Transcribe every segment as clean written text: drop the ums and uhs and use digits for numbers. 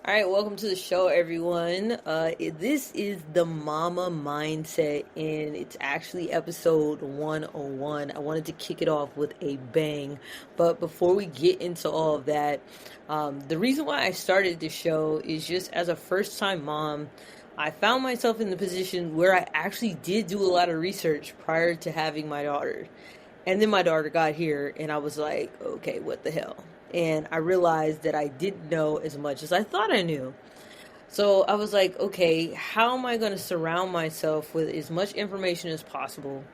All right, welcome to the show, everyone. This is the Mama Mindset, and it's actually episode 101. I wanted to kick it off with a bang, but before we get into all of that, the reason why I started this show is just as a first time mom, I found myself in the position where I actually did do a lot of research prior to having my daughter. And then my daughter got here, and I was like, okay, what the hell? And I realized that I didn't know as much as I thought I knew. So I was like, okay, how am I going to surround myself with as much information as possible?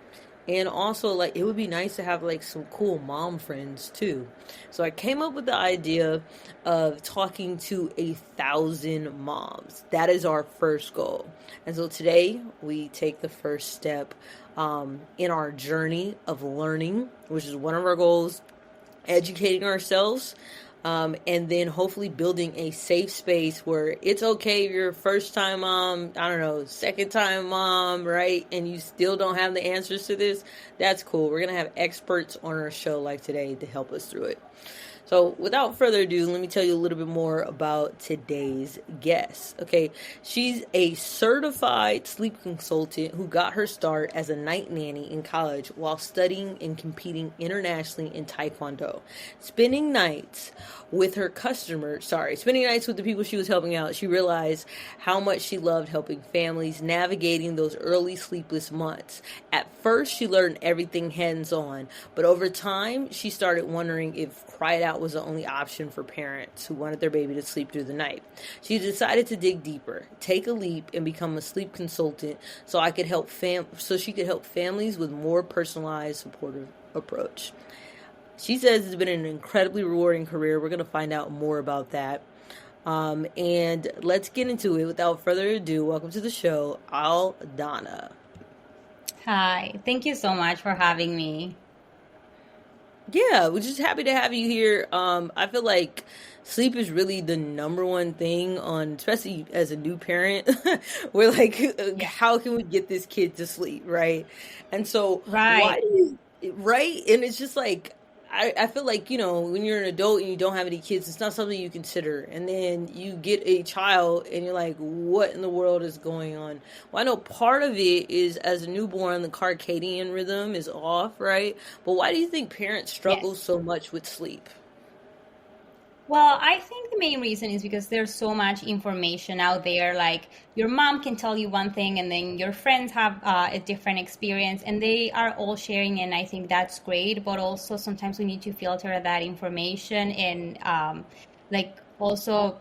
And also, like, it would be nice to have like some cool mom friends too. So I came up with the idea of talking to 1,000 moms. That is our first goal. And so today we take the first step in our journey of learning, which is one of our goals, educating ourselves, and then hopefully building a safe space where it's okay if you're a first time mom, I don't know, second time mom, right? And you still don't have the answers to this. That's cool. We're going to have experts on our show like today to help us through it. So, without further ado, let me tell you a little bit more about today's guest. Okay, she's a certified sleep consultant who got her start as a night nanny in college while studying and competing internationally in Taekwondo. Spending nights with the people she was helping out, she realized how much she loved helping families navigating those early sleepless months. At first, she learned everything hands on, but over time, she started wondering if cried out was the only option for parents who wanted their baby to sleep through the night. She decided to dig deeper, take a leap, and become a sleep consultant so she could help families with more personalized, supportive approach. She says it's been an incredibly rewarding career. We're going to find out more about that. And let's get into it. Without further ado, welcome to the show, Aldana. Hi, thank you so much for having me. Yeah, we're just happy to have you here. I feel like sleep is really the number one thing on, especially as a new parent. We're like, Yeah. how can we get this kid to sleep, right? And so, why Right. do you, right? And it's just like, I feel like, when you're an adult and you don't have any kids, it's not something you consider. And then you get a child and you're like, what in the world is going on? Well, I know part of it is as a newborn, the circadian rhythm is off, right? But why do you think parents struggle Yes. so much with sleep? Well, I think the main reason is because there's so much information out there. Like your mom can tell you one thing, and then your friends have a different experience, and they are all sharing, and I think that's great. But also sometimes we need to filter that information and like also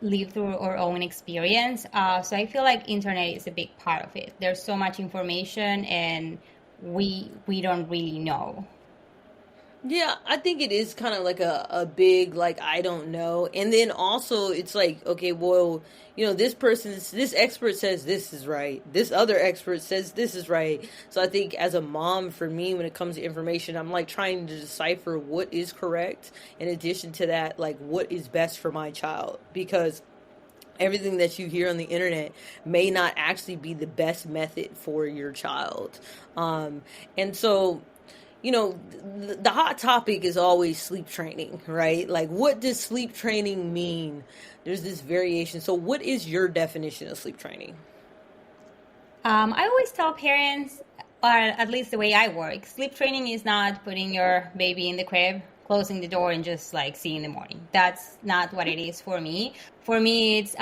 live through our own experience. So I feel like internet is a big part of it. There's so much information, and we don't really know. Yeah, I think it is kind of like a big, like, I don't know. And then also, it's like, okay, well, this expert says this is right. This other expert says this is right. So I think as a mom, for me, when it comes to information, I'm like trying to decipher what is correct. In addition to that, like, what is best for my child. Because everything that you hear on the internet may not actually be the best method for your child. And so the hot topic is always sleep training, right? Like, what does sleep training mean? There's this variation. So, what is your definition of sleep training? I always tell parents, or at least the way I work, sleep training is not putting your baby in the crib, closing the door, and just like see in the morning. That's not what it is for me. For me, it's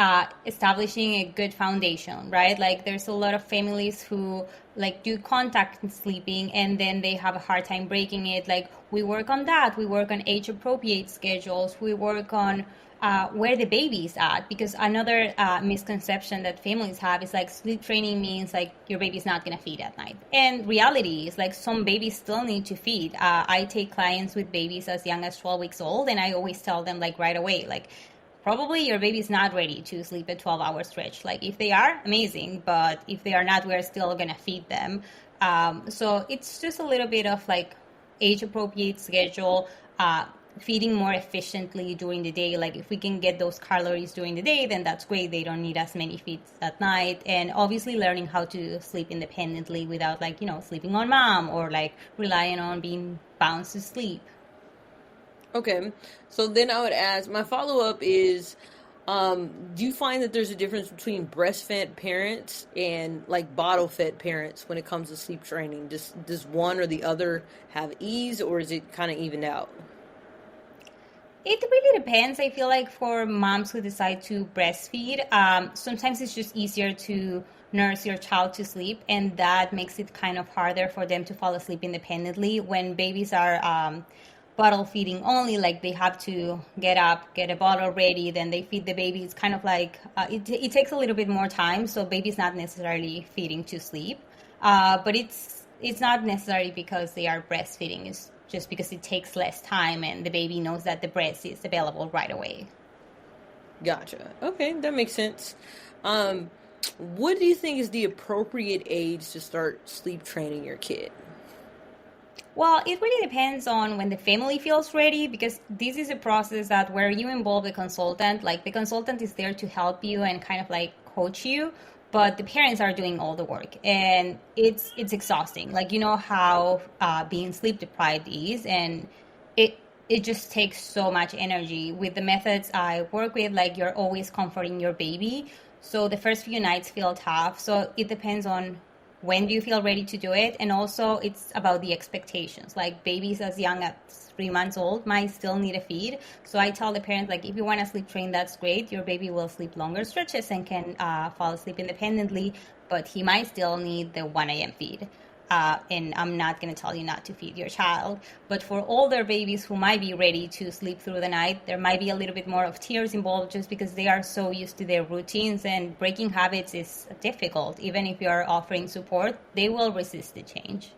establishing a good foundation, right? Like there's a lot of families who like do contact sleeping and then they have a hard time breaking it. Like we work on that. We work on age appropriate schedules. We work on where the baby is at, because another misconception that families have is like sleep training means like your baby's not going to feed at night, and reality is like some babies still need to feed. I take clients with babies as young as 12 weeks old, and I always tell them like right away, like probably your baby's not ready to sleep a 12-hour stretch. Like if they are, amazing, but if they are not, we're still going to feed them. So it's just a little bit of like age appropriate schedule, feeding more efficiently during the day. Like if we can get those calories during the day, then that's great. They don't need as many feeds at night. And obviously learning how to sleep independently without like, sleeping on mom or like relying on being bounced to sleep. Okay. So then I would ask, my follow up is, Do you find that there's a difference between breastfed parents and like bottle fed parents when it comes to sleep training? Does one or the other have ease, or is it kind of evened out? It really depends. I feel like for moms who decide to breastfeed, sometimes it's just easier to nurse your child to sleep, and that makes it kind of harder for them to fall asleep independently. When babies are bottle feeding only, like they have to get up, get a bottle ready, then they feed the baby. It's kind of like it takes a little bit more time, so baby's not necessarily feeding to sleep. But it's not necessarily because they are breastfeeding. It's just because it takes less time and the baby knows that the breast is available right away. Gotcha. Okay, that makes sense. Um, what do you think is the appropriate age to start sleep training your kid? Well, it really depends on when the family feels ready because this is a process that where you involve the consultant, like the consultant is there to help you and kind of like coach you, but the parents are doing all the work and it's exhausting. Like you know how being sleep deprived is, and it it just takes so much energy. With the methods I work with, like you're always comforting your baby, so the first few nights feel tough. So it depends on when do you feel ready to do it, and also it's about the expectations. Like babies as young as 3 months old might still need a feed, so I tell the parents like if you want to sleep train, that's great, your baby will sleep longer stretches and can fall asleep independently, but he might still need the 1 a.m. feed. And I'm not going to tell you not to feed your child. But for older babies who might be ready to sleep through the night, there might be a little bit more of tears involved just because they are so used to their routines, and breaking habits is difficult. Even if you're offering support, they will resist the change.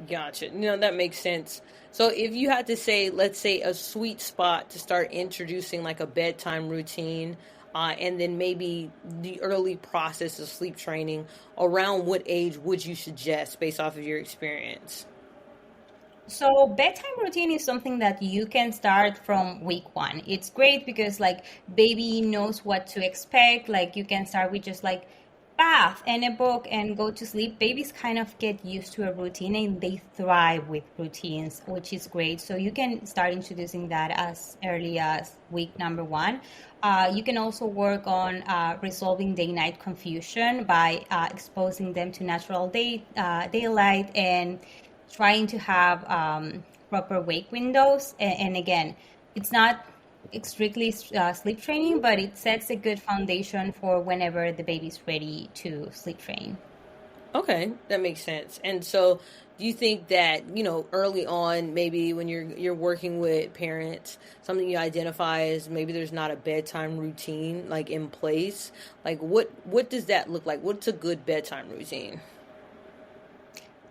Gotcha. No, that makes sense. So if you had to say, let's say, a sweet spot to start introducing like a bedtime routine, and then maybe the early process of sleep training, around what age would you suggest based off of your experience? So bedtime routine is something that you can start from week one. It's great because like baby knows what to expect. Like you can start with just like bath and a book and go to sleep. Babies kind of get used to a routine and they thrive with routines, which is great. So you can start introducing that as early as week number one. You can also work on resolving day-night confusion by exposing them to natural daylight and trying to have proper wake windows. And again, it's not strictly sleep training, but it sets a good foundation for whenever the baby's ready to sleep train. Okay, that makes sense. And so, do you think that, early on, maybe when you're working with parents, something you identify as maybe there's not a bedtime routine like in place? Like what does that look like? What's a good bedtime routine?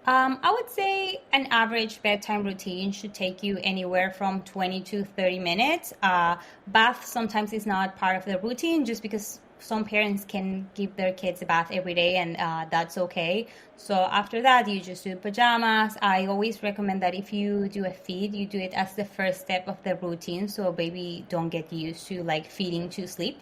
I would say an average bedtime routine should take you anywhere from 20 to 30 minutes. Bath sometimes is not part of the routine just because some parents can give their kids a bath every day, and that's okay. So after that, you just do pajamas. I always recommend that if you do a feed, you do it as the first step of the routine so baby don't get used to like feeding to sleep.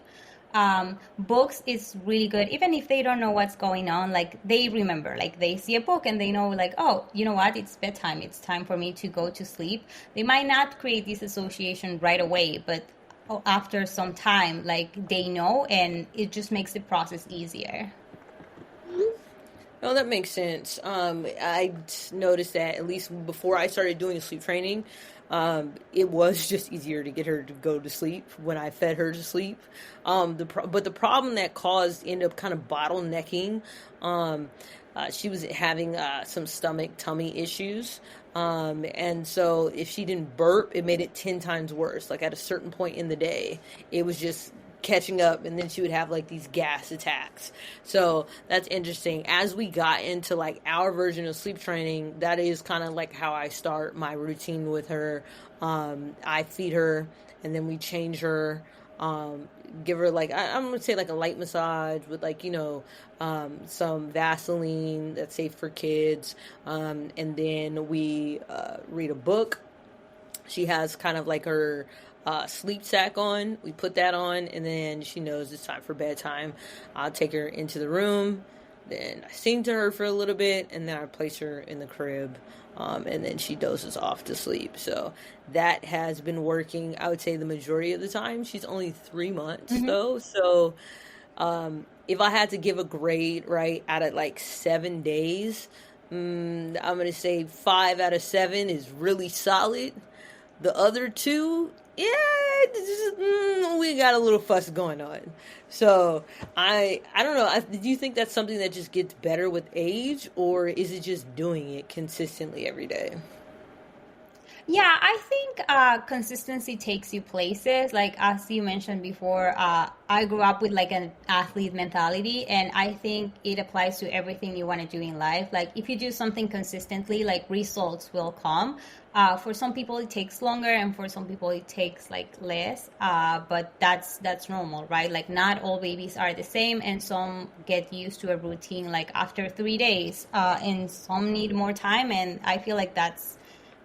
Books is really good even if they don't know what's going on, like they remember, like they see a book and they know like, oh, you know what, it's bedtime, it's time for me to go to sleep. They might not create this association right away, but after some time like they know, and it just makes the process easier. Oh, that makes sense. I noticed that at least before I started doing sleep training, it was just easier to get her to go to sleep when I fed her to sleep. But the problem that caused ended up kind of bottlenecking. Um, she was having some stomach tummy issues. And so if she didn't burp, it made it 10 times worse. Like at a certain point in the day, it was just catching up, and then she would have like these gas attacks. So that's interesting. As we got into like our version of sleep training, that is kind of like how I start my routine with her. I feed her, and then we change her, um, give her like I'm gonna say like a light massage with like some Vaseline that's safe for kids, and then we read a book. She has kind of like her sleep sack on. We put that on, and then she knows it's time for bedtime. I'll take her into the room, then I sing to her for a little bit, and then I place her in the crib. and then she dozes off to sleep. So that has been working, I would say, the majority of the time. She's only 3 months Hmm. though. So if I had to give a grade, right, out of like 7 days, I'm gonna say 5 out of 7 is really solid. The other two, yeah, we got a little fuss going on. So I don't know. Do you think that's something that just gets better with age, or is it just doing it consistently every day? Yeah, I think consistency takes you places. Like as you mentioned before, I grew up with like an athlete mentality, and I think it applies to everything you want to do in life. Like if you do something consistently, like results will come. For some people, it takes longer, and for some people, it takes like less. But that's normal, right? Like not all babies are the same, and some get used to a routine like after 3 days, and some need more time. And I feel like that's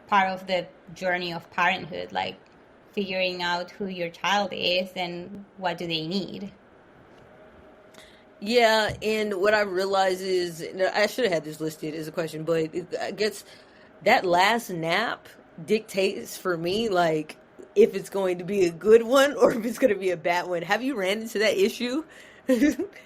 part of the journey of parenthood, like figuring out who your child is and what do they need. Yeah, and what I realize is, I should have had this listed as a question, but I guess that last nap dictates for me, like, if it's going to be a good one or if it's going to be a bad one. Have you ran into that issue?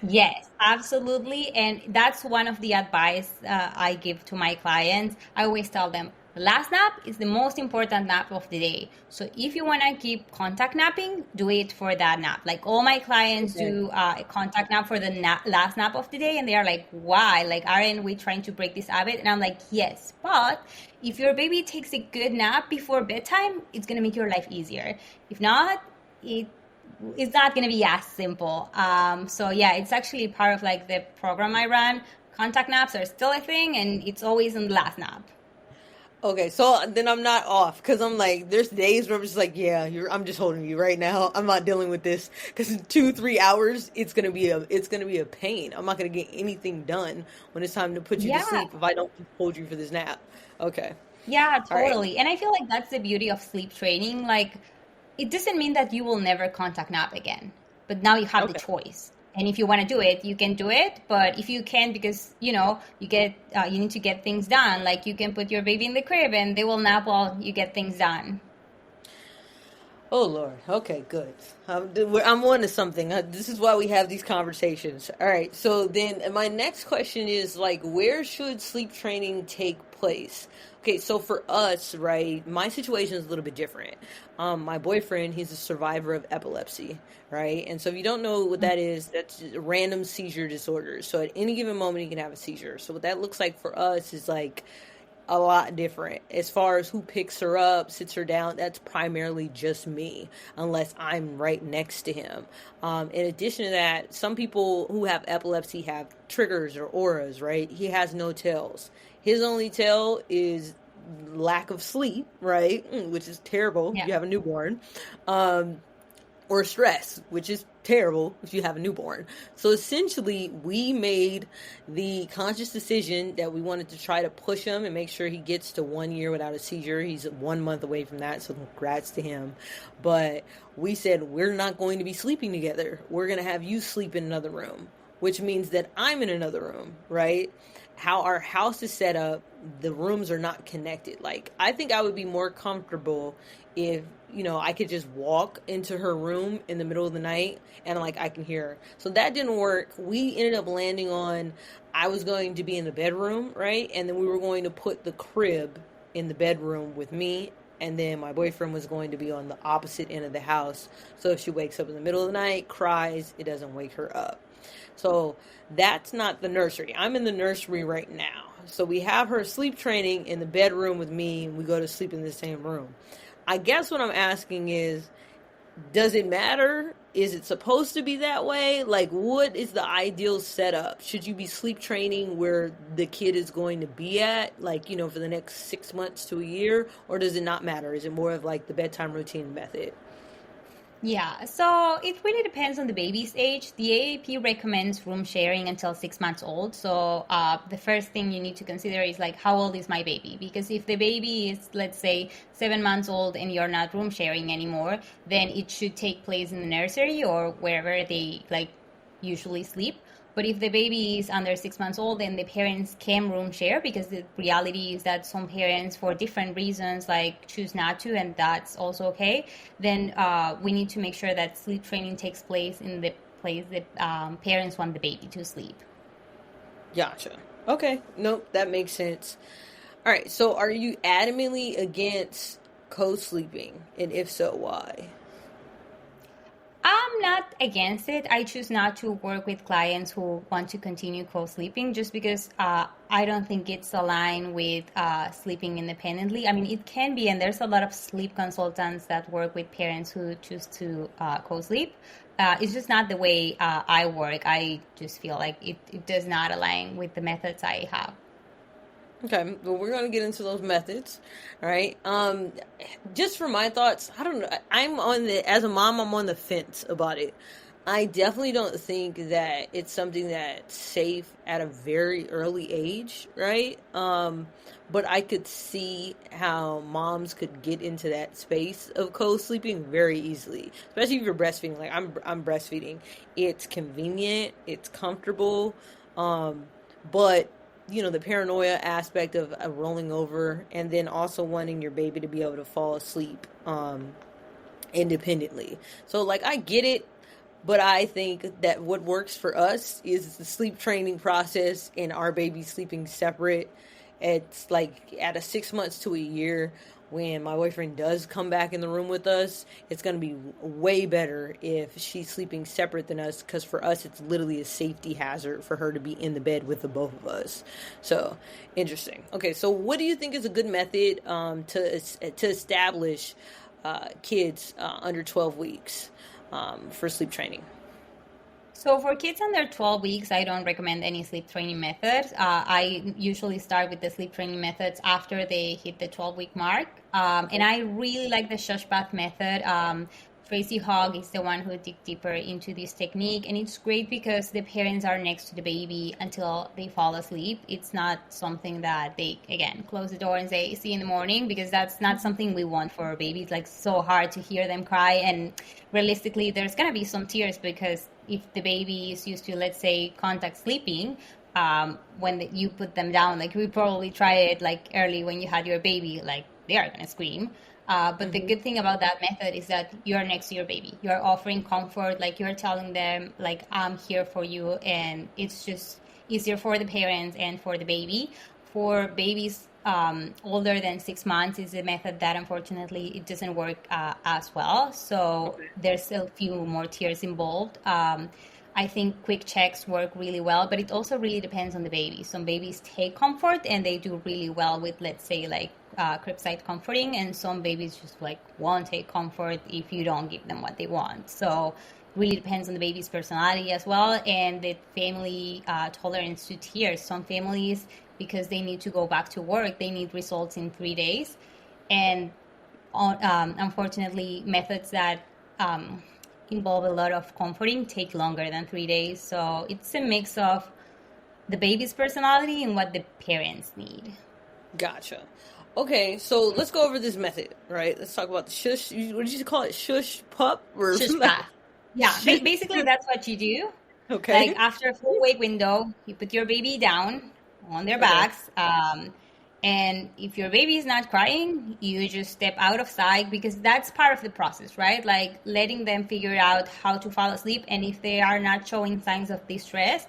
Yes, absolutely. And that's one of the advice I give to my clients. I always tell them the last nap is the most important nap of the day. So if you want to keep contact napping, do it for that nap. Like all my clients Okay. do a contact nap for the last nap of the day. And they are like, why? Like, aren't we trying to break this habit? And I'm like, yes. But if your baby takes a good nap before bedtime, it's going to make your life easier. If not, it it's not going to be as simple. So yeah, it's actually part of like the program I run. Contact naps are still a thing, and it's always in the last nap. Okay, so then I'm not off because I'm like, there's days where I'm just like, yeah, I'm just holding you right now. I'm not dealing with this because in 2, 3 hours, it's gonna be a pain. I'm not gonna get anything done when it's time to put you to Yeah, sleep if I don't hold you for this nap. Okay, yeah, all right, totally. And I feel like that's the beauty of sleep training. Like, it doesn't mean that you will never contact nap again, but now you have the okay. choice. And if you want to do it, you can do it. But if you can't, because you need to get things done. Like you can put your baby in the crib, and they will nap while you get things done. Oh Lord. Okay, good. I'm on to something. This is why we have these conversations. All right. So then, my next question is like, where should sleep training take place? Okay, so for us, right, my situation is a little bit different. My boyfriend, he's a survivor of epilepsy, right? And so if you don't know what that is, that's random seizure disorders. So at any given moment, he can have a seizure. So what that looks like for us is like a lot different. As far as who picks her up, sits her down, that's primarily just me, unless I'm right next to him. In addition to that, some people who have epilepsy have triggers or auras, right? He has no tells. His only tell is lack of sleep, right? Which is terrible if Yeah. you have a newborn. Um, or stress, which is terrible if you have a newborn. So essentially, we made the conscious decision that we wanted to try to push him and make sure he gets to 1 year without a seizure. He's 1 month away from that, so congrats to him. But we said, we're not going to be sleeping together. We're going to have you sleep in another room, which means that I'm in another room, right? How our house is set up, the rooms are not connected. Like, I think I would be more comfortable if, I could just walk into her room in the middle of the night and like I can hear her. So that didn't work. We ended up landing on, I was going to be in the bedroom, right? And then we were going to put the crib in the bedroom with me, and then my boyfriend was going to be on the opposite end of the house. So if she wakes up in the middle of the night, cries, it doesn't wake her up. So that's not the nursery. I'm in the nursery right now. So we have her sleep training in the bedroom with me, and we go to sleep in the same room. I guess what I'm asking is, does it matter? Is it supposed to be that way? Like, what is the ideal setup? Should you be sleep training where the kid is going to be at, like, for the next 6 months to a year? Or does it not matter? Is it more of like the bedtime routine method? Yeah, so it really depends on the baby's age. The AAP recommends room sharing until 6 months old. So the first thing you need to consider is like, how old is my baby? Because if the baby is, let's say, 7 months old and you're not room sharing anymore, then it should take place in the nursery or wherever they like usually sleep. But if the baby is under 6 months old, then the parents can room share, because the reality is that some parents, for different reasons, like choose not to, and that's also okay. Then we need to make sure that sleep training takes place in the place that parents want the baby to sleep. Gotcha. Okay. Nope, that makes sense. All right. So are you adamantly against co-sleeping? And if so, why? I'm not against it. I choose not to work with clients who want to continue co-sleeping, just because I don't think it's aligned with sleeping independently. I mean, it can be, and there's a lot of sleep consultants that work with parents who choose to co-sleep. It's just not the way I work. I just feel like it does not align with the methods I have. Okay, well, we're going to get into those methods. All right. Just for my thoughts, I don't know. As a mom, I'm on the fence about it. I definitely don't think that it's something that's safe at a very early age, right? But I could see how moms could get into that space of co-sleeping very easily, especially if you're breastfeeding. Like I'm breastfeeding. It's convenient, it's comfortable, but the paranoia aspect of rolling over, and then also wanting your baby to be able to fall asleep independently. So, like, I get it, but I think that what works for us is the sleep training process and our baby sleeping separate. It's like at a 6 months to a year, when my boyfriend does come back in the room with us, it's going to be way better if she's sleeping separate than us, because for us, it's literally a safety hazard for her to be in the bed with the both of us. So, interesting. Okay, so what do you think is a good method to establish kids under 12 weeks for sleep training? So for kids under 12 weeks, I don't recommend any sleep training methods. I usually start with the sleep training methods after they hit the 12-week mark. And I really like the Shush bath method. Tracy Hogg is the one who dig deeper into this technique, and it's great because the parents are next to the baby until they fall asleep. It's not something that they, again, close the door and say, see you in the morning, because that's not something we want for our babies. Like, so hard to hear them cry, and realistically, there's going to be some tears, because if the baby is used to, let's say, contact sleeping, when you put them down, like we probably try it like early when you had your baby, like they are going to scream. But the good thing about that method is that you're next to your baby. You're offering comfort, like you're telling them, like, I'm here for you. And it's just easier for the parents and for the baby. For babies older than 6 months is a method that unfortunately it doesn't work as well. So there's a few more tiers involved. I think quick checks work really well, but it also really depends on the baby. Some babies take comfort and they do really well with, let's say, like crib-side comforting, and some babies just like won't take comfort if you don't give them what they want. So really depends on the baby's personality as well, and the family tolerance to tears. Some families, because they need to go back to work, they need results in 3 days, and unfortunately methods that involve a lot of comforting take longer than 3 days. So it's a mix of the baby's personality and what the parents need. Gotcha. Okay, so let's go over this method, right? Let's talk about the shush. What did you call it? Shush pup? Or Shush bath. Yeah, basically that's what you do. Okay. Like after a full wake window, you put your baby down on their backs. And if your baby is not crying, you just step out of sight, because that's part of the process, right? Like letting them figure out how to fall asleep. And if they are not showing signs of distress,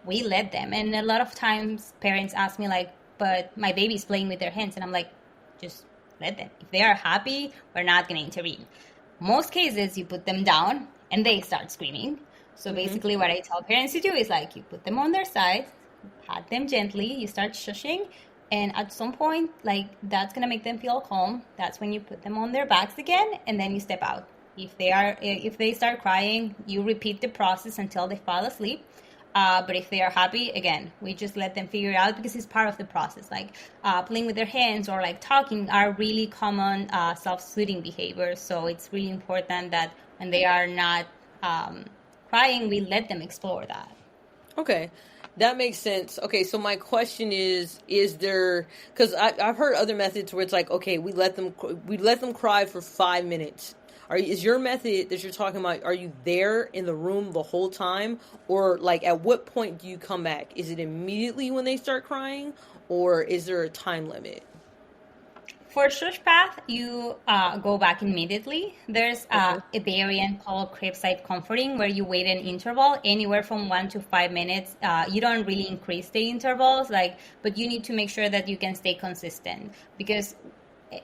we let them. And a lot of times parents ask me like, but my baby's playing with their hands. And I'm like, just let them. If they are happy, we're not going to intervene. Most cases, you put them down and they start screaming. So basically what I tell parents to do is like, you put them on their sides, pat them gently, you start shushing, and at some point, like, that's going to make them feel calm. That's when you put them on their backs again, and then you step out. If they start crying, you repeat the process until they fall asleep. But if they are happy, again, we just let them figure it out, because it's part of the process. Like playing with their hands or like talking are really common self-soothing behaviors. So it's really important that when they are not crying, we let them explore that. Okay, that makes sense. Okay, so my question is there, because I've heard other methods where it's like, okay, we let them cry for 5 minutes. is your method that you're talking about, are you there in the room the whole time? Or like at what point do you come back? Is it immediately when they start crying? Or is there a time limit? For Shush path, you go back immediately. There's Okay. a variant called cribside comforting where you wait an interval anywhere from 1 to 5 minutes. You don't really increase the intervals, like, but you need to make sure that you can stay consistent because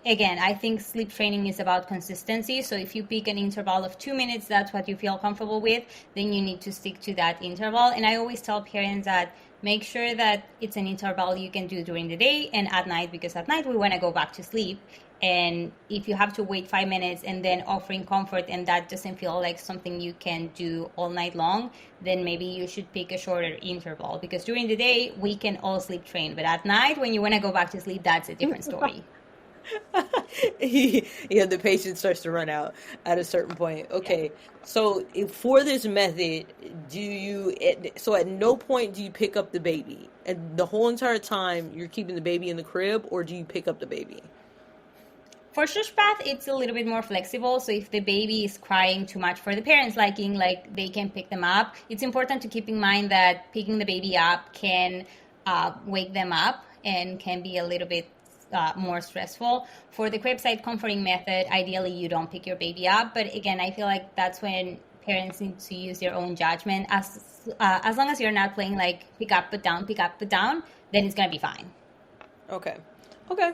again, I think sleep training is about consistency. So if you pick an interval of 2 minutes, that's what you feel comfortable with, then you need to stick to that interval. And I always tell parents that make sure that it's an interval you can do during the day and at night, because at night we want to go back to sleep. And if you have to wait 5 minutes and then offering comfort and that doesn't feel like something you can do all night long, then maybe you should pick a shorter interval because during the day we can all sleep train. But at night, when you want to go back to sleep, that's a different story. Yeah, the patience starts to run out at a certain point. Yeah. Okay, so for this method, so at no point do you pick up the baby, and the whole entire time you're keeping the baby in the crib, or do you pick up the baby? For Shush Path, it's a little bit more flexible. So if the baby is crying too much for the parents' liking, like they can pick them up. It's important to keep in mind that picking the baby up can wake them up and can be a little bit more stressful. For the cribside comforting method, ideally you don't pick your baby up. But again, I feel like that's when parents need to use their own judgment. As long as you're not playing like pick up, put down, then it's gonna be fine. Okay. Okay.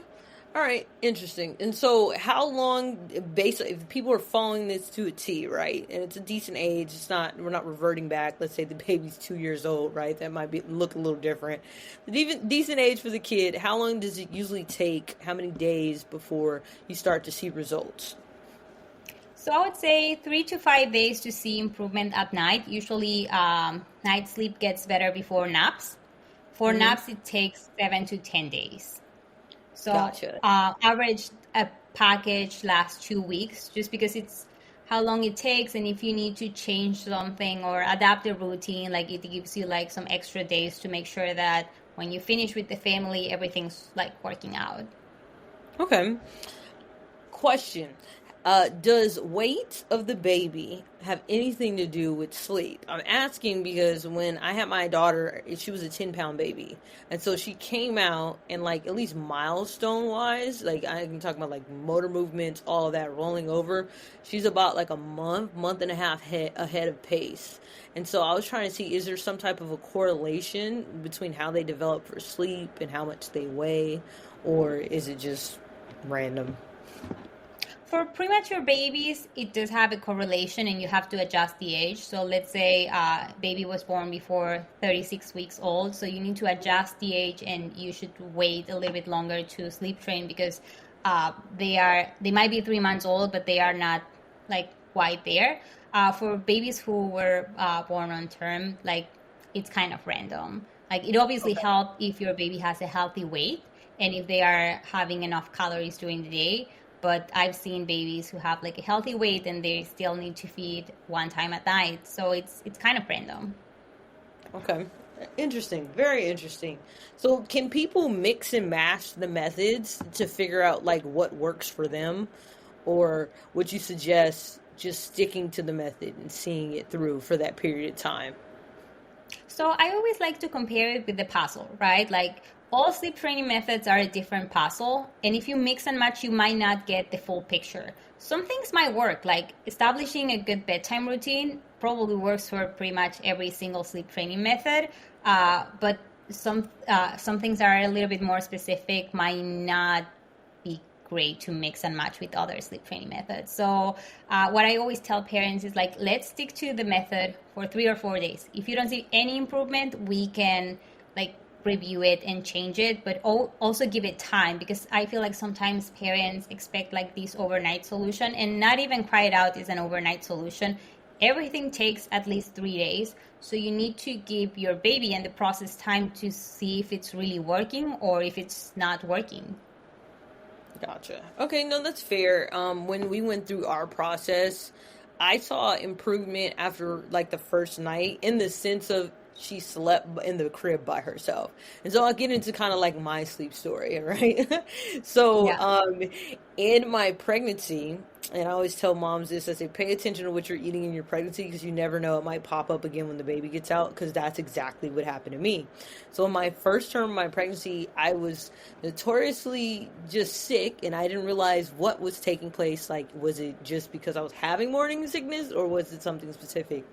All right. Interesting. And so, how long, basically, if people are following this to a T, right? And it's a decent age. It's not, we're not reverting back. Let's say the baby's 2 years old, right? That might be look a little different. But even decent age for the kid, how long does it usually take? How many days before you start to see results? So I would say 3 to 5 days to see improvement at night. Usually, night sleep gets better before naps. For Mm-hmm. naps, it takes 7 to 10 days. So Gotcha. average a package lasts 2 weeks, just because it's how long it takes, and if you need to change something or adapt a routine, like it gives you like some extra days to make sure that when you finish with the family, everything's like working out. Okay. Question. Does weight of the baby have anything to do with sleep? I'm asking because when I had my daughter, she was a 10-pound baby. And so she came out and like at least milestone wise, like I can talk about like motor movements, all of that rolling over. She's about like a month and a half ahead of pace. And so I was trying to see, is there some type of a correlation between how they develop for sleep and how much they weigh, or is it just random? For premature babies, it does have a correlation and you have to adjust the age. So let's say baby was born before 36 weeks old. So you need to adjust the age and you should wait a little bit longer to sleep train because they might be 3 months old, but they are not like quite there. For babies who were born on term, like it's kind of random. Like it obviously Okay. helps if your baby has a healthy weight and if they are having enough calories during the day, but I've seen babies who have like a healthy weight and they still need to feed one time at night. So it's kind of random. Okay. Interesting. Very interesting. So, can people mix and match the methods to figure out like what works for them? Or would you suggest just sticking to the method and seeing it through for that period of time? So I always like to compare it with the puzzle, right? Like all sleep training methods are a different puzzle. And if you mix and match, you might not get the full picture. Some things might work, like establishing a good bedtime routine probably works for pretty much every single sleep training method. But some things are a little bit more specific, might not be great to mix and match with other sleep training methods. So what I always tell parents is like, let's stick to the method for 3 or 4 days. If you don't see any improvement, we can like review it and change it, but also give it time because I feel like sometimes parents expect like this overnight solution and not even Cry It Out is an overnight solution. Everything takes at least 3 days. So you need to give your baby and the process time to see if it's really working or if it's not working. Gotcha. Okay, no, that's fair. When we went through our process, I saw improvement after like the first night in the sense of she slept in the crib by herself. And so I'll get into kind of like my sleep story, right? So, Yeah. in my pregnancy, And I always tell moms this. I say, pay attention to what you're eating in your pregnancy because you never know, it might pop up again when the baby gets out, because that's exactly what happened to me. So in my first term of my pregnancy, I was notoriously just sick, and I didn't realize what was taking place. Like, was it just because I was having morning sickness, or was it something specific?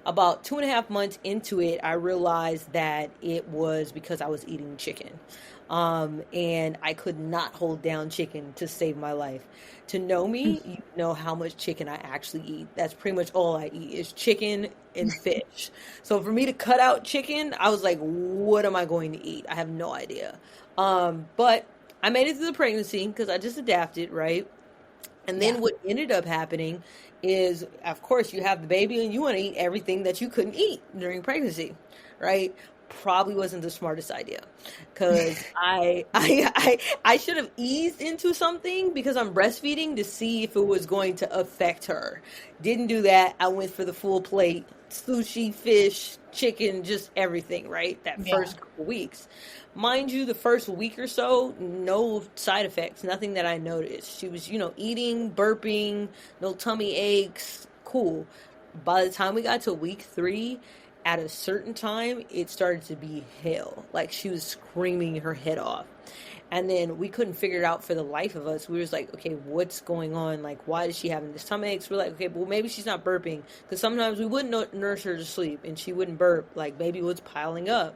About 2.5 months into it, I realized that it was because I was eating chicken. And I could not hold down chicken to save my life. To know me, you know how much chicken I actually eat. That's pretty much all I eat is chicken and fish. So for me to cut out chicken, I was like, what am I going to eat? I have no idea. But I made it through the pregnancy because I just adapted, right? And then Yeah. what ended up happening is, of course, you have the baby and you want to eat everything that you couldn't eat during pregnancy, right? Probably wasn't the smartest idea, because I should have eased into something because I'm breastfeeding to see if it was going to affect her. Didn't do that. I went for the full plate, sushi, fish, chicken, just everything, right? That Yeah. first couple weeks. Mind you, the first week or so, no side effects, nothing that I noticed. She was, eating, burping, no tummy aches, cool. By the time we got to week 3, at a certain time, it started to be hell. Like, she was screaming her head off. And then we couldn't figure it out for the life of us. We was like, okay, what's going on? Like, why is she having this tummy aches? We're like, okay, well, maybe she's not burping. Because sometimes we wouldn't nurse her to sleep and she wouldn't burp. Like, maybe it was piling up,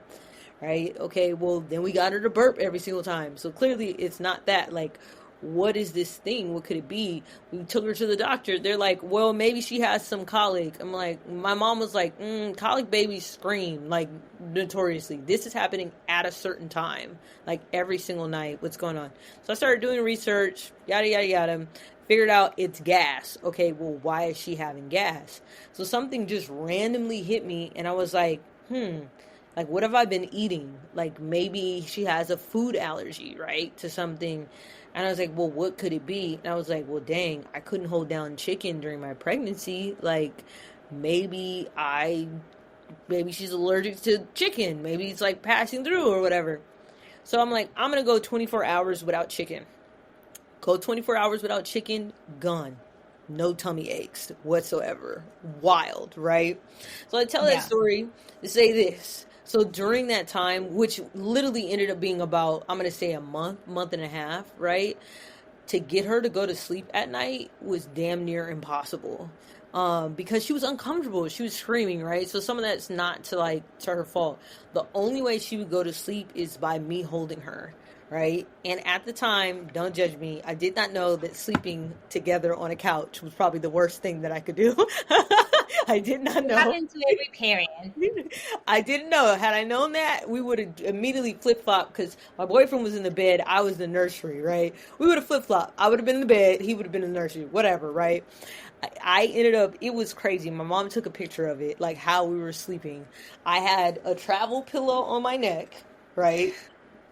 right? Okay, well, then we got her to burp every single time. So clearly it's not that. Like, what is this thing? What could it be? We took her to the doctor. They're like, well, maybe she has some colic. I'm like, my mom was like, colic babies scream, like, notoriously. This is happening at a certain time, like every single night. What's going on? So I started doing research, yada, yada, yada. Figured out it's gas. Okay, well, why is she having gas? So something just randomly hit me, and I was like, like, what have I been eating? Like, maybe she has a food allergy, right, to something. And I was like, well, what could it be? And I was like, well, dang, I couldn't hold down chicken during my pregnancy. Like, maybe maybe she's allergic to chicken. Maybe it's like passing through or whatever. So I'm like, I'm going to go 24 hours without chicken. Go 24 hours without chicken, gone. No tummy aches whatsoever. Wild, right? So I tell that Yeah. story to say this. So during that time, which literally ended up being about, I'm going to say a month and a half, right? To get her to go to sleep at night was damn near impossible. Because she was uncomfortable. She was screaming, right? So some of that's not to her fault. The only way she would go to sleep is by me holding her, right? And at the time, don't judge me, I did not know that sleeping together on a couch was probably the worst thing that I could do. I did not It know. happens to every parent. I didn't know. Had I known that, we would have immediately flip flopped, because my boyfriend was in the bed. I was in the nursery, right? We would have flip flopped. I would have been in the bed. He would have been in the nursery, whatever, right? I ended up, it was crazy. My mom took a picture of it, like how we were sleeping. I had a travel pillow on my neck, right?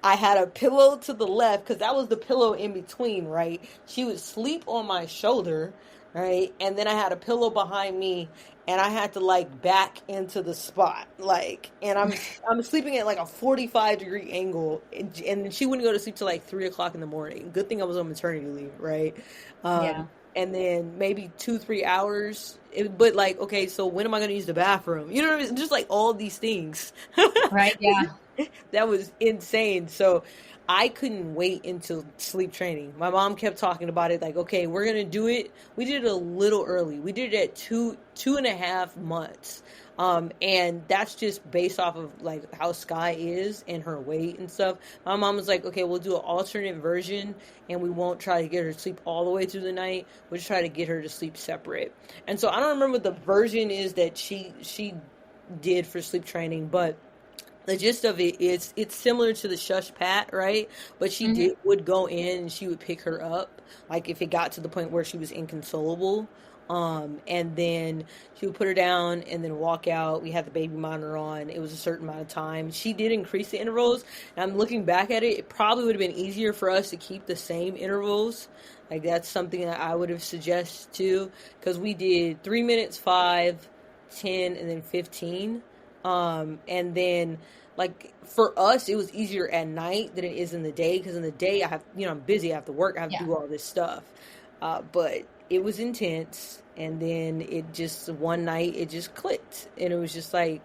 I had a pillow to the left because that was the pillow in between, right? She would sleep on my shoulder, right? And then I had a pillow behind me, and I had to like back into the spot, like, and I'm sleeping at like a 45-degree angle, and she wouldn't go to sleep till like 3 o'clock in the morning. Good thing I was on maternity leave, right? Yeah. Um, and then maybe 2-3 hours. But like, okay, so when am I going to use the bathroom? You know what I mean? Just like all these things. Right. Yeah. That was insane. So I couldn't wait until sleep training. My mom kept talking about it, like, okay, we're gonna do it. We did it a little early. We did it at 2.5 months. And that's just based off of like how Sky is and her weight and stuff. My mom was like, okay, we'll do an alternate version, and we won't try to get her to sleep all the way through the night. We'll just try to get her to sleep separate. And so I don't remember what the version is that she did for sleep training, but the gist of it is it's similar to the Shush Pat, right? But she Hmm. would go in and she would pick her up, like if it got to the point where she was inconsolable. And then she would put her down and then walk out. We had the baby monitor on. It was a certain amount of time. She did increase the intervals. And I'm looking back at it, it probably would have been easier for us to keep the same intervals. Like, that's something that I would have suggested too, because we did 3 minutes, 5, 10, and then 15. And then, like, for us, it was easier at night than it is in the day, because in the day I have, I'm busy, I have to work, I have to Yeah. do all this stuff. But it was intense, and then it just one night it just clicked, and it was just like,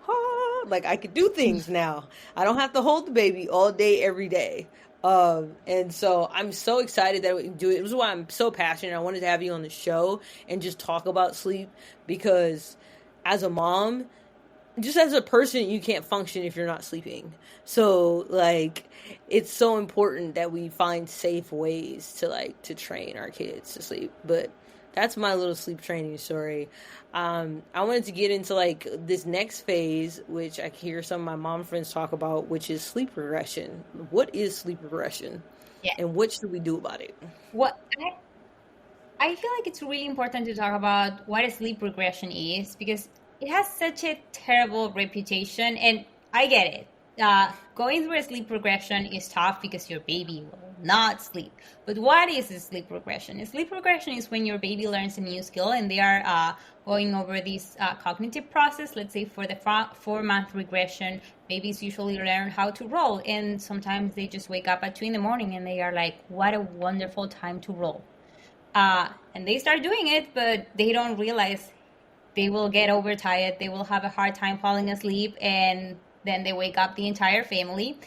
ah, like I could do things now. I don't have to hold the baby all day every day. And so I'm so excited that we can do it. It was why I'm so passionate. I wanted to have you on the show and just talk about sleep, because as a mom, just as a person, you can't function if you're not sleeping. So like it's so important that we find safe ways to like to train our kids to sleep. But that's my little sleep training story. I wanted to get into like this next phase, which I hear some of my mom friends talk about, which is sleep regression. What is sleep regression, Yeah. and what should we do about it? What I feel like it's really important to talk about what a sleep regression is, because it has such a terrible reputation, and I get it. Going through a sleep regression is tough because your baby will not sleep. But what is a sleep regression? A sleep regression is when your baby learns a new skill and they are going over this cognitive process. Let's say for the 4-month regression, babies usually learn how to roll, and sometimes they just wake up at 2 in the morning and they are like, what a wonderful time to roll. And they start doing it, but they don't realize they will get overtired. They will have a hard time falling asleep, and then they wake up the entire family.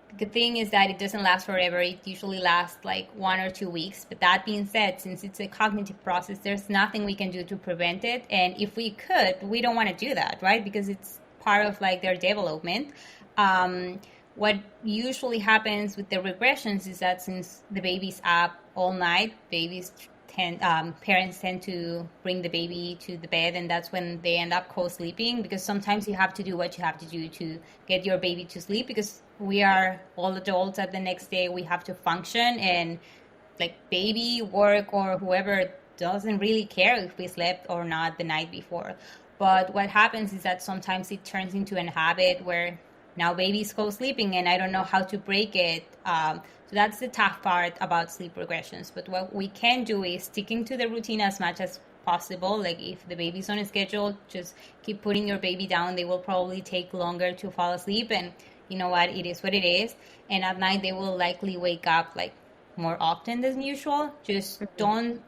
The good thing is that it doesn't last forever. It usually lasts like 1 or 2 weeks. But that being said, since it's a cognitive process, there's nothing we can do to prevent it. And if we could, we don't want to do that, right? Because it's part of like their development. What usually happens with the regressions is that since the baby's up all night, parents tend to bring the baby to the bed, and that's when they end up co-sleeping, because sometimes you have to do what you have to do to get your baby to sleep, because we are all adults at the next day. We have to function, and like baby, work, or whoever doesn't really care if we slept or not the night before. But what happens is that sometimes it turns into a habit where now baby's co-sleeping and I don't know how to break it. So that's the tough part about sleep regressions. But what we can do is sticking to the routine as much as possible. Like if the baby's on a schedule, just keep putting your baby down. They will probably take longer to fall asleep, and you know what? It is what it is. And at night they will likely wake up like more often than usual. Just don't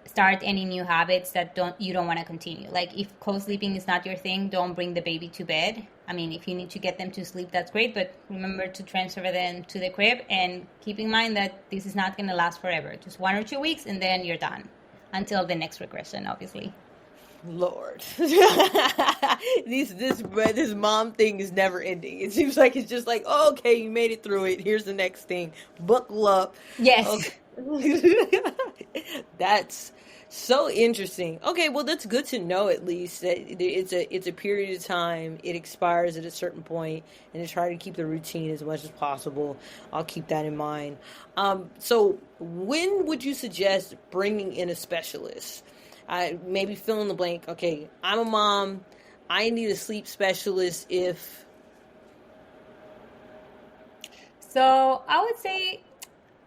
start any new habits that you don't want to continue. Like if co-sleeping is not your thing, don't bring the baby to bed. I mean, if you need to get them to sleep, that's great, but remember to transfer them to the crib, and keep in mind that this is not going to last forever. Just 1 or 2 weeks, and then you're done until the next regression, obviously. Lord, this mom thing is never ending. It seems like it's just like, oh, okay, you made it through it. Here's the next thing. Buckle up. Yes. Okay. That's so interesting. Okay, well, that's good to know at least that it's a period of time. It expires at a certain point, and to try to keep the routine as much as possible. I'll keep that in mind. So when would you suggest bringing in a specialist? I maybe fill in the blank. Okay, I'm a mom. I need a sleep specialist if. So I would say,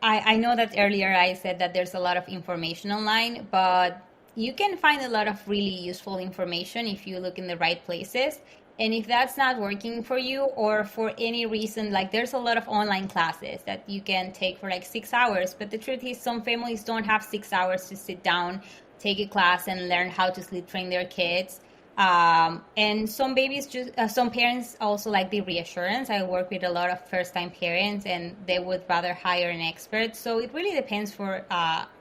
I know that earlier I said that there's a lot of information online, but you can find a lot of really useful information if you look in the right places. And if that's not working for you, or for any reason, like there's a lot of online classes that you can take for like 6 hours. But the truth is, some families don't have 6 hours to sit down, take a class, and learn how to sleep train their kids. And some parents also like the reassurance. I work with a lot of first-time parents, and they would rather hire an expert. So it really depends for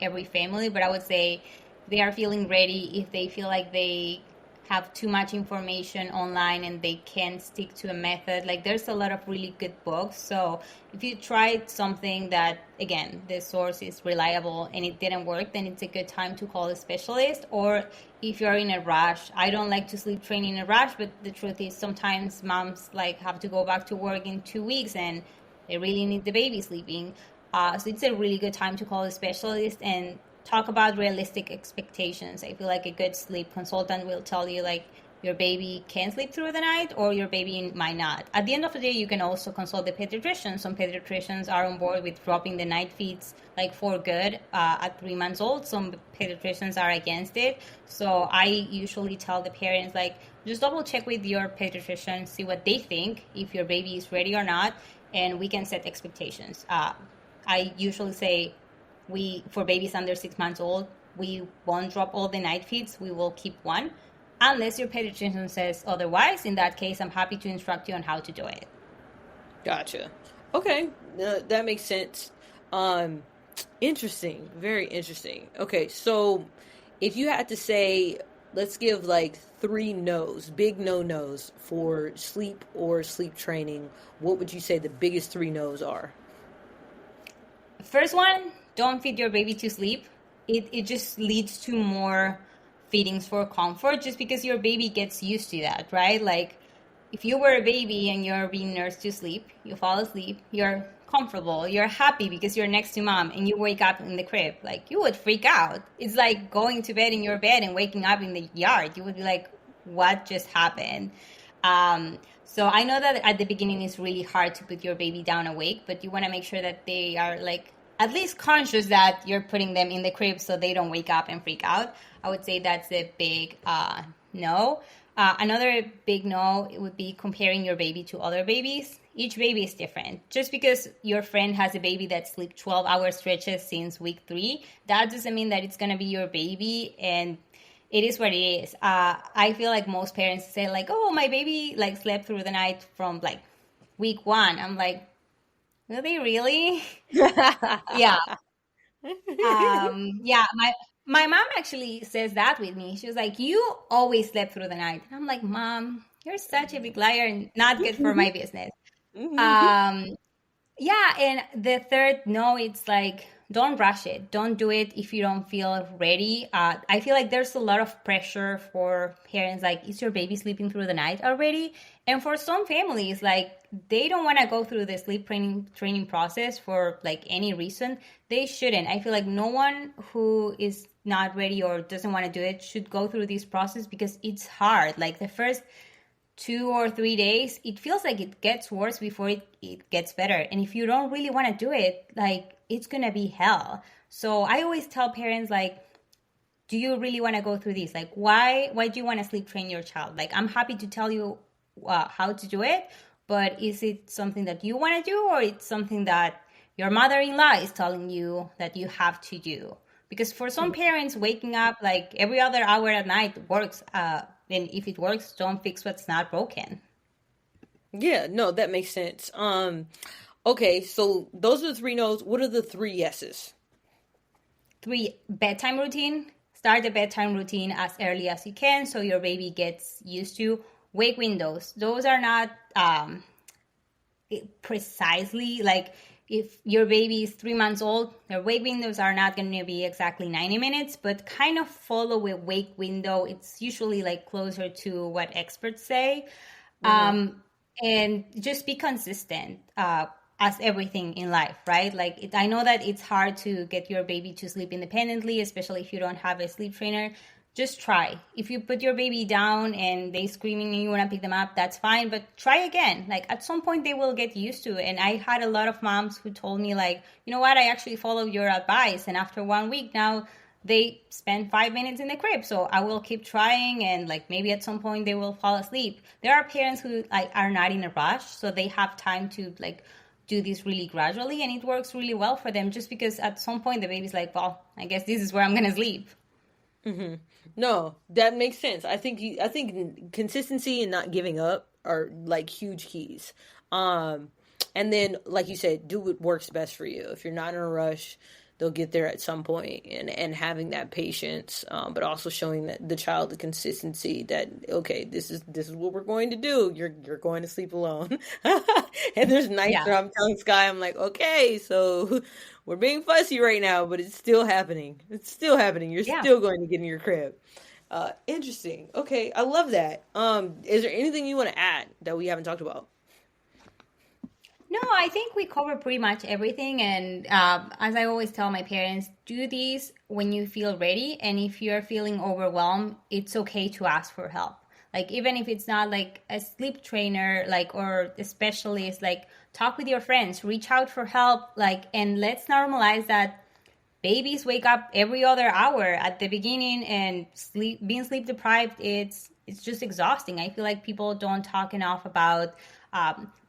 every family. But I would say they are feeling ready, if they feel like they have too much information online and they can't stick to a method. Like there's a lot of really good books. So if you tried something that, again, the source is reliable and it didn't work, then it's a good time to call a specialist. Or if you're in a rush, I don't like to sleep train in a rush, but the truth is sometimes moms like have to go back to work in 2 weeks and they really need the baby sleeping. So it's a really good time to call a specialist and talk about realistic expectations. I feel like a good sleep consultant will tell you like your baby can sleep through the night or your baby might not. At the end of the day, you can also consult the pediatrician. Some pediatricians are on board with dropping the night feeds like for good at 3 months old. Some pediatricians are against it. So I usually tell the parents like just double check with your pediatrician, see what they think, if your baby is ready or not, and we can set expectations. I usually say for babies under 6 months old, we won't drop all the night feeds. We will keep one, unless your pediatrician says otherwise. In that case, I'm happy to instruct you on how to do it. Gotcha. Okay, that makes sense. Um, Interesting. Very interesting. Okay, so if you had to say, let's give like three no's, big no-nos for sleep or sleep training, what would you say the biggest three no's are? First one, don't feed your baby to sleep. It just leads to more feedings for comfort just because your baby gets used to that, right? Like if you were a baby and you're being nursed to sleep, you fall asleep, you're comfortable, you're happy because you're next to mom, and you wake up in the crib, like you would freak out. It's like going to bed in your bed and waking up in the yard. You would be like, what just happened? So I know that at the beginning it's really hard to put your baby down awake, but you want to make sure that they are like at least conscious that you're putting them in the crib so they don't wake up and freak out. I would say that's a big no. Another big no, it would be comparing your baby to other babies. Each baby is different. Just because your friend has a baby that sleeps 12-hour stretches since week 3, that doesn't mean that it's going to be your baby, and it is what it is. I feel like most parents say like, oh, my baby like slept through the night from like week 1. I'm like, will they really? Yeah. Yeah, my mom actually says that with me. She was like, "You always slept through the night." And I'm like, "Mom, you're such a big liar and not good for my business." Um, yeah, and the third no, it's like don't rush it. Don't do it if you don't feel ready. I feel like there's a lot of pressure for parents. Like, is your baby sleeping through the night already? And for some families, like they don't want to go through the sleep training process for like any reason. They shouldn't. I feel like no one who is not ready or doesn't want to do it should go through this process because it's hard. Like the first 2 or 3 days, it feels like it gets worse before it gets better. And if you don't really want to do it, like it's gonna be hell. So I always tell parents like, do you really want to go through this? Like, why do you want to sleep train your child? Like, I'm happy to tell you how to do it, but is it something that you want to do, or it's something that your mother-in-law is telling you that you have to do? Because for some parents, waking up like every other hour at night works. And if it works, don't fix what's not broken. Yeah, no, that makes sense. Okay, so those are the three no's. What are the three yeses? 3, bedtime routine. Start the bedtime routine as early as you can so your baby gets used to. Wake windows. Those are not precisely like if your baby is 3 months old, their wake windows are not going to be exactly 90 minutes, but kind of follow a wake window. It's usually like closer to what experts say. And just be consistent as everything in life, right? Like I know that it's hard to get your baby to sleep independently, especially if you don't have a sleep trainer. Just try. If you put your baby down and they screaming and you want to pick them up, that's fine, but try again. Like at some point they will get used to it. And I had a lot of moms who told me like, you know what, I actually followed your advice, and after 1 week now they spend 5 minutes in the crib. So I will keep trying, and like maybe at some point they will fall asleep. There are parents who like are not in a rush, so they have time to like do this really gradually, and it works really well for them, just because at some point the baby's like, well, I guess this is where I'm gonna sleep. No, that makes sense. I think consistency and not giving up are like huge keys. Um, and then, like you said, do what works best for you. If you're not in a rush, they'll get there at some point, and having that patience, but also showing that the child the consistency that okay, this is what we're going to do. You're going to sleep alone. And there's nights Yeah. where I'm telling Sky, I'm like, okay, so we're being fussy right now, but it's still happening. It's still happening. You're Yeah. still going to get in your crib. Interesting. Okay, I love that. Is there anything you want to add that we haven't talked about? No, I think we cover pretty much everything. And as I always tell my parents, do these when you feel ready. And if you're feeling overwhelmed, it's okay to ask for help. Like, even if it's not like a sleep trainer, like, or a specialist, like, talk with your friends, reach out for help, like, and let's normalize that babies wake up every other hour at the beginning, and being sleep deprived, it's it's just exhausting. I feel like people don't talk enough about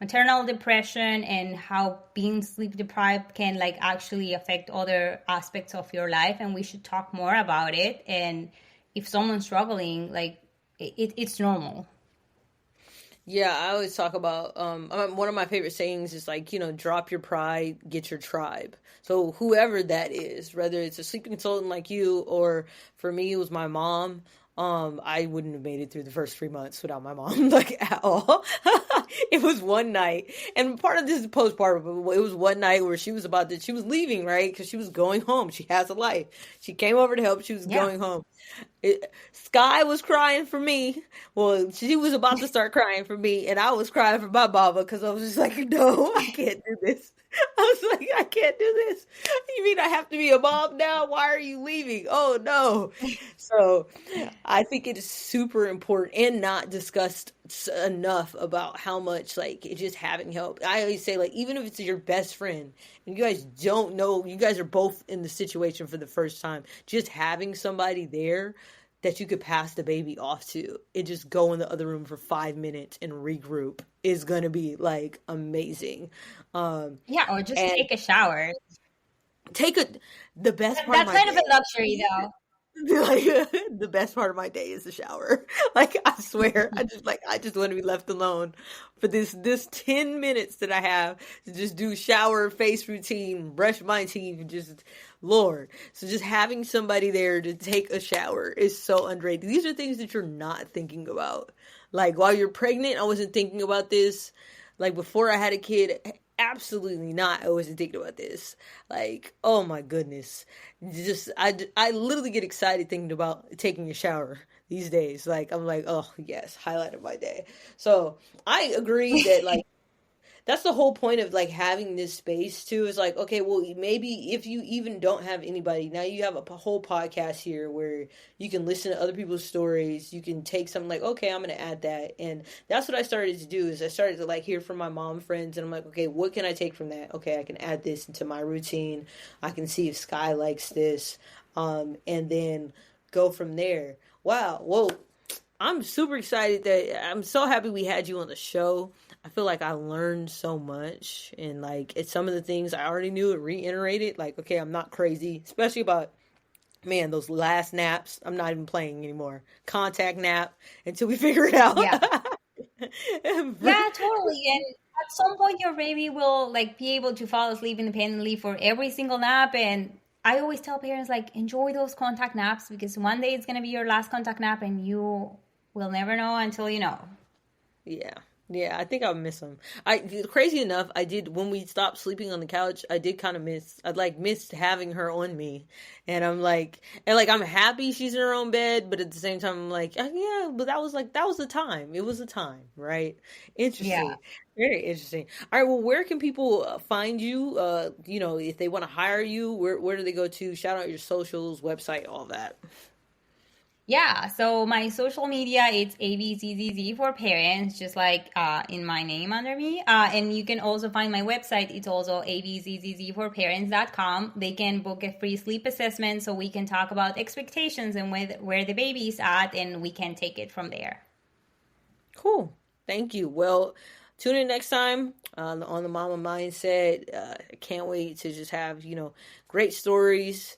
maternal depression and how being sleep deprived can like actually affect other aspects of your life, and we should talk more about it. And if someone's struggling, like it's normal. Yeah, I always talk about one of my favorite sayings is like, drop your pride, get your tribe. So whoever that is, whether it's a sleeping consultant like you, or for me it was my mom, I wouldn't have made it through the first 3 months without my mom, like at all. It was one night, and part of this is postpartum, but it was one night where she was leaving, right? Because she was going home. She has a life. She came over to help. She was Yeah. going home. Sky was crying for me. Well, she was about to start crying for me, and I was crying for my mama because I was just like, no, I can't do this. I was like, I can't do this. You mean I have to be a mom now? Why are you leaving? Oh no. So I think it is super important and not discussed enough about how much like it just having help. I always say like even if it's your best friend and you guys don't know, you guys are both in the situation for the first time, just having somebody there that you could pass the baby off to and just go in the other room for 5 minutes and regroup is gonna be like amazing. Yeah, or just And take a shower. take a the best part of That's my kind of a day. luxury, though. Like the best part of my day is the shower. Like I swear, I just want to be left alone for this 10 minutes that I have to just do shower, face routine, brush my teeth, and just Lord. So just having somebody there to take a shower is so underrated. These are things that you're not thinking about. Like while you're pregnant, I wasn't thinking about this. Like before I had a kid, absolutely not. I wasn't thinking about this. Like, oh my goodness. Just I literally get excited thinking about taking a shower these days. Like I'm like, oh yes, highlight of my day. So I agree that like that's the whole point of like having this space too, is like, okay, well maybe if you even don't have anybody, now you have a whole podcast here where you can listen to other people's stories. You can take something like, okay, I'm gonna add that. And that's what I started to do, is I started to like hear from my mom friends, and I'm like, okay, what can I take from that? Okay, I can add this into my routine. I can see if Sky likes this, and then go from there. Wow. Well, I'm super excited that I'm so happy we had you on the show. I feel like I learned so much, and like it's some of the things I already knew, it reiterated like, okay, I'm not crazy, especially about, man, those last naps. I'm not even playing anymore. Contact nap until we figure it out. Yeah. Yeah, totally. And at some point, your baby will like be able to fall asleep independently for every single nap. And I always tell parents like enjoy those contact naps, because one day it's gonna be your last contact nap, and you will never know until you know. Yeah. Yeah, I think I'll miss him. I crazy enough, I did when we stopped sleeping on the couch. I did kind of miss. I like missed having her on me, and I'm like, I'm happy she's in her own bed, but at the same time, I'm like, yeah, but that was the time. It was a time, right? Yeah. Interesting, very interesting. All right, well, where can people find you? If they want to hire you, where do they go to? Shout out your socials, website, all that. Yeah, so my social media, it's ABZZZ for parents, just like in my name under me. And you can also find my website. It's also abzzforparents.com. They can book a free sleep assessment so we can talk about expectations and where the baby is at, and we can take it from there. Cool. Thank you. Well, tune in next time on the Mama Mindset. I can't wait to just have, great stories,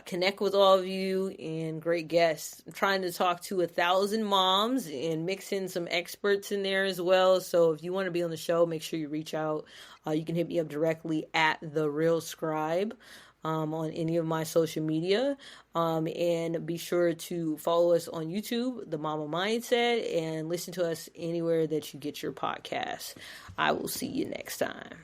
connect with all of you, and great guests. I'm trying to talk to 1,000 moms and mix in some experts in there as well. So if you want to be on the show, make sure you reach out. You can hit me up directly at The Real Scribe. On any of my social media. And be sure to follow us on YouTube, The Mama Mindset, and listen to us anywhere that you get your podcasts. I will see you next time.